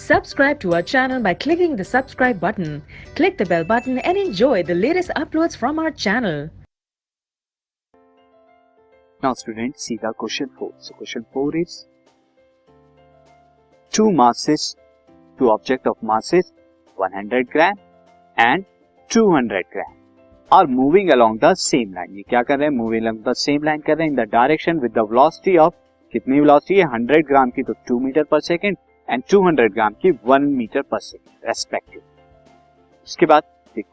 Subscribe to our channel by clicking the subscribe button. Click the bell button and enjoy the latest uploads from our channel. Now student, see the question 4. So question 4 is two object of masses 100 gram and 200 gram are moving along the same line. ये क्या कर रहे हैं? Moving along the same line कर रहे हैं in the direction with the velocity of, कितनी velocity है? 100 ग्राम की तो 2 मीटर पर सेकेंड एंड 200 ग्राम की 1 मीटर पर सेकेंड रेस्पेक्टिव. उसके बाद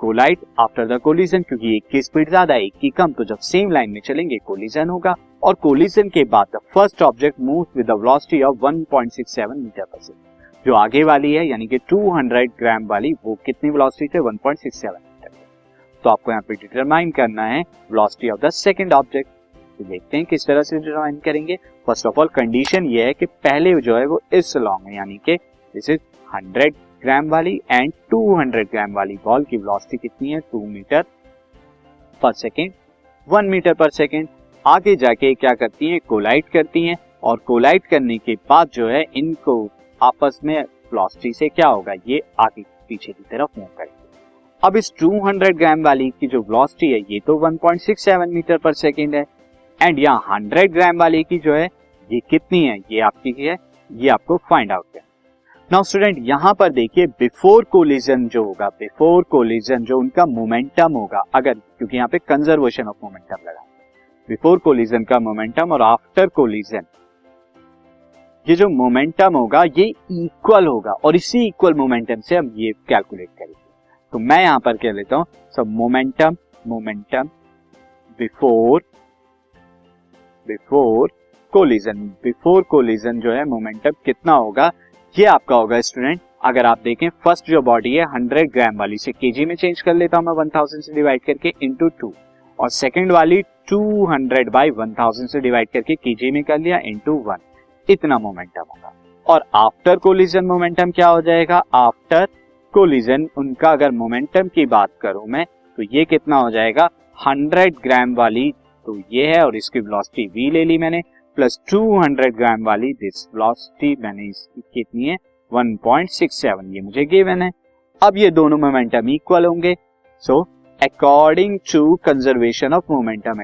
कोलाइड आफ्टर द कोलिजन, क्योंकि एक की स्पीड ज्यादा है एक की कम, तो जब सेम लाइन में चलेंगे कोलिजन होगा. और कोलिजन के बाद the first object moves with the velocity of 1.67 meter per second. जो आगे वाली है यानी कि 200 ग्राम वाली, वो कितनी वेलोसिटी से? 1.67 मीटर. तो आपको यहाँ पे डिटरमाइन करना है velocity of the second object. तो देखते हैं किस तरह से डिटरमाइन करेंगे. फर्स्ट ऑफ ऑल कंडीशन ये है कि पहले जो है वो इस लॉन्ग है, यानी कि दिस इज 100 ग्राम वाली एंड 200 ग्राम वाली बॉल की वेलोसिटी कितनी है? 2 metre per second, 1 metre per second. आगे जाके क्या करती हैं? कोलाइड करती हैं, और कोलाइड करने के बाद जो है इनको आपस में वेलोसिटी से क्या होगा? ये आगे पीछे की तरफ मूव करेंगे. अब इस 200 ग्राम वाली की जो वेलोसिटी है ये तो 1.67 मीटर पर सेकेंड है, एंड यहाँ 100 ग्राम वाले की जो है ये कितनी है? ये आपकी है, ये आपको फाइंड आउट करना. नाउ स्टूडेंट, यहाँ पर देखिए बिफोर कोलिजन जो होगा, बिफोर कोलिजन जो उनका मोमेंटम होगा, अगर, क्योंकि यहाँ पे कंजर्वेशन ऑफ मोमेंटम लगा, बिफोर कोलिजन का मोमेंटम और आफ्टर कोलिजन ये जो मोमेंटम होगा ये इक्वल होगा, और इसी इक्वल मोमेंटम से हम ये कैलकुलेट करेंगे. तो मैं यहाँ पर कह लेता हूँ सब मोमेंटम बिफोर कोलिजन जो है मोमेंटम कितना होगा? ये आपका होगा स्टूडेंट, अगर आप देखें फर्स्ट जो बॉडी है 100 ग्राम वाली से केजी में चेंज कर लेता हूं मैं 1000 से डिवाइड करके इनटू 2, और सेकंड वाली 200 बाई 1000 से डिवाइड करके केजी में कर लिया इनटू 1. इतना मोमेंटम होगा. और आफ्टर कोलिजन मोमेंटम क्या हो जाएगा? आफ्टर कोलिजन उनका अगर मोमेंटम की बात करूं मैं तो ये कितना हो जाएगा? 100 ग्राम वाली तो ये है, और इसकी वेलोसिटी v ले ली मैंने, प्लस 200 ग्राम वाली दिस वेलोसिटी मैंने इसकी कितनी है? 1.67, ये मुझे गिवन है. अब ये दोनों मोमेंटम इक्वल होंगे. So according to conservation of momentum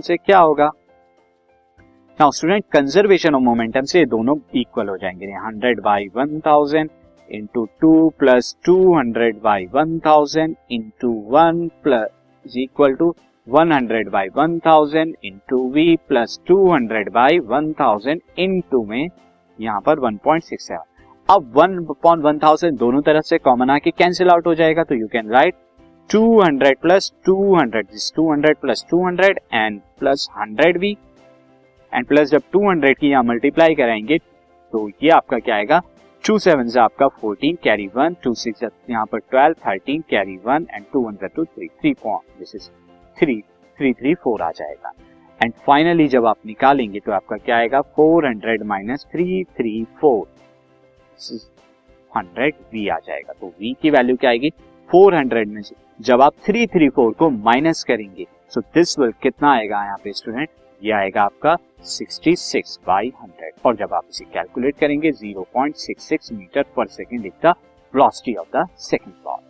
से क्या होगा? Now student, conservation of momentum से ये दोनों इक्वल हो जाएंगे. 100 by 1000 into 2 plus 200 by 1000 into 1 plus is equal to 100 by 1000 into v plus 200 by 1000 into में यहाँ पर 1.67. अब 1/1000 दोनों तरफ से कॉमन आके कैंसिल आउट हो जाएगा, तो you can write 200 plus 200 this 200 plus 200 and plus 100v, and plus जब 200 की यहाँ मल्टीप्लाई कराएंगे तो ये आपका क्या आएगा? 2 7 से आपका 14 कैरी 1, 2 6 यहाँ पर 12, 13 carry 1 and 2 1 2 3 3 point this is 3 आ जाएगा. एंड फाइनली जब आप निकालेंगे तो आपका क्या आएगा? 400 माइनस 334 100v आ जाएगा. तो v की वैल्यू क्या आएगी? 400 में से जब आप 334 को माइनस करेंगे सो दिस विल कितना आएगा यहाँ पे स्टूडेंट? ये आएगा आपका 66 बाई 100, और जब आप इसे कैलकुलेट करेंगे 0.66 metre per second is the velocity of the second ball.